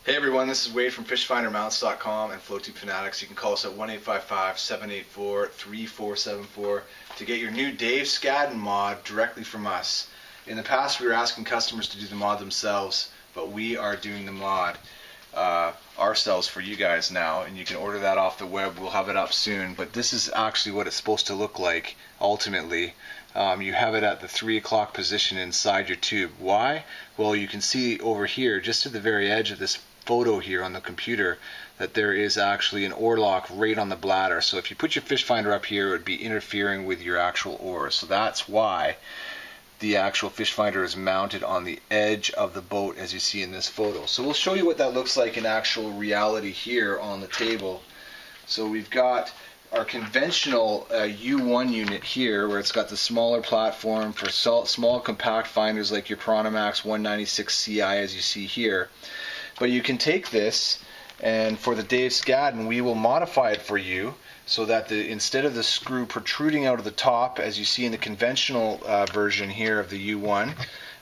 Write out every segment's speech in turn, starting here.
Hey everyone, this is Wade from FishFinderMounts.com and FloTube Fanatics. You can call us at 1-855-784-3474 to get your new Dave Scadden mod directly from us. In the past we were asking customers to do the mod themselves, but we are doing the mod ourselves for you guys now, and you can order that off the web. We'll have it up soon, but this is actually what it's supposed to look like ultimately. You have it at the 3 o'clock position inside your tube. Why? Well, you can see over here, just to the very edge of this photo here on the computer, that there is actually an oar lock right on the bladder. So if you put your fish finder up here, it would be interfering with your actual oars. So that's why the actual fish finder is mounted on the edge of the boat, as you see in this photo. So we'll show you what that looks like in actual reality here on the table. So we've got our conventional U1 unit here, where it's got the smaller platform for small compact finders like your Pronamax 196 CI, as you see here. But you can take this, and for the Dave Scadden, we will modify it for you so that instead of the screw protruding out of the top, as you see in the conventional version here of the U1,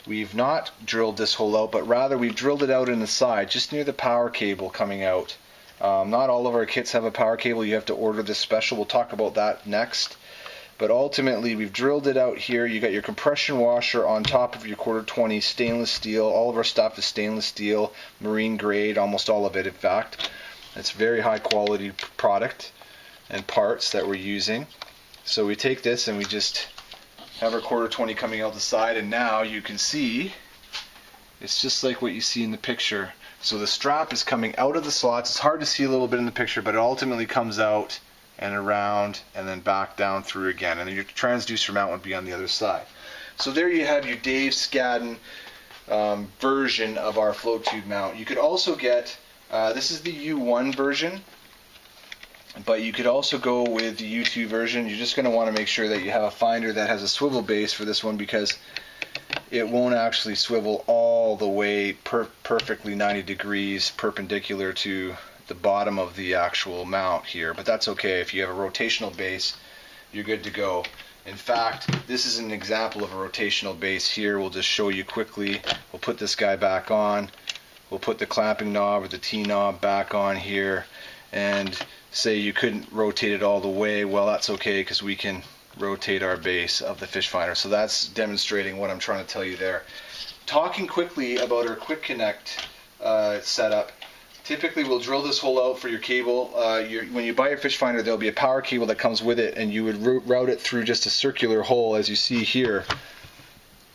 we've not drilled this hole out, but rather we've drilled it out in the side, just near the power cable coming out. Not all of our kits have a power cable. You have to order this special. We'll talk about that next. But ultimately, we've drilled it out here. You got your compression washer on top of your 1/4-20 stainless steel. All of our stuff is stainless steel, marine grade, almost all of it, in fact. It's very high quality product and parts that we're using. So we take this and we just have our 1/4-20 coming out the side, and now you can see it's just like what you see in the picture. So the strap is coming out of the slots. It's hard to see a little bit in the picture, but it ultimately comes out and around and then back down through again, and then your transducer mount would be on the other side. So there you have your Dave Scadden version of our float tube mount. You could also get, this is the U1 version, but you could also go with the U2 version. You're just going to want to make sure that you have a finder that has a swivel base for this one, because it won't actually swivel all the way perfectly 90 degrees perpendicular to the bottom of the actual mount here, but that's okay. If you have a rotational base, you're good to go. In fact, this is an example of a rotational base here. We'll just show you quickly. We'll put this guy back on. We'll put the clamping knob or the T-knob back on here, and say you couldn't rotate it all the way. Well, that's okay, because we can rotate our base of the fish finder. So that's demonstrating what I'm trying to tell you there. Talking quickly about our quick connect setup. Typically, we'll drill this hole out for your cable. When you buy your fish finder, there'll be a power cable that comes with it, and you would route it through just a circular hole, as you see here,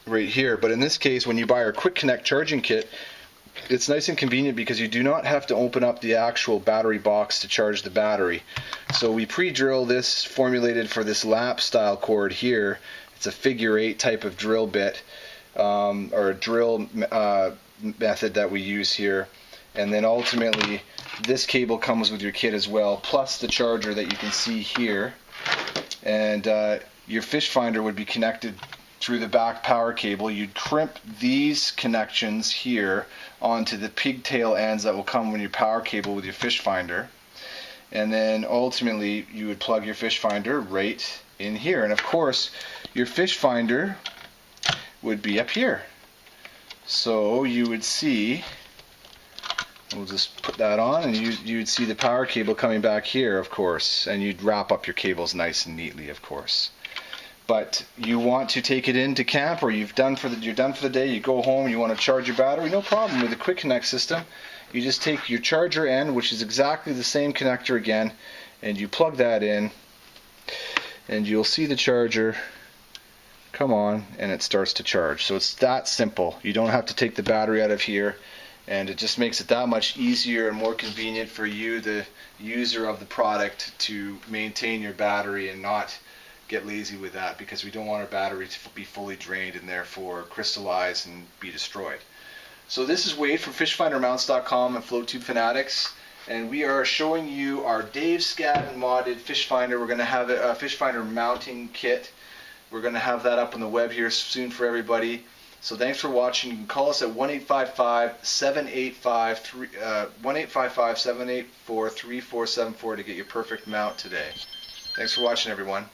right here. But in this case, when you buy our quick connect charging kit, it's nice and convenient because you do not have to open up the actual battery box to charge the battery. So we pre-drill this, formulated for this lap style cord here. It's a figure 8 type of drill bit, or a drill method that we use here. And then ultimately, this cable comes with your kit as well, plus the charger that you can see here. And your fish finder would be connected through the back power cable. You'd crimp these connections here onto the pigtail ends that will come with your power cable with your fish finder. And then ultimately, you would plug your fish finder right in here. And of course, your fish finder would be up here. So you would see, we'll just put that on, and you'd see the power cable coming back here, of course, and you'd wrap up your cables nice and neatly, of course. But you want to take it into camp, or you're done for the day, you go home, you want to charge your battery, no problem. With the quick connect system, you just take your charger end, which is exactly the same connector again, and you plug that in, and you'll see the charger come on, and it starts to charge. So it's that simple. You don't have to take the battery out of here, and it just makes it that much easier and more convenient for you, the user of the product, to maintain your battery and not get lazy with that, because we don't want our battery to be fully drained and therefore crystallize and be destroyed. So this is Wade from FishFinderMounts.com and FloTube Fanatics, and we are showing you our Dave Scadden modded fish finder. We're going to have a fish finder mounting kit. We're going to have that up on the web here soon for everybody. So thanks for watching. You can call us at 1-855-784-3474 to get your perfect mount today. Thanks for watching, everyone.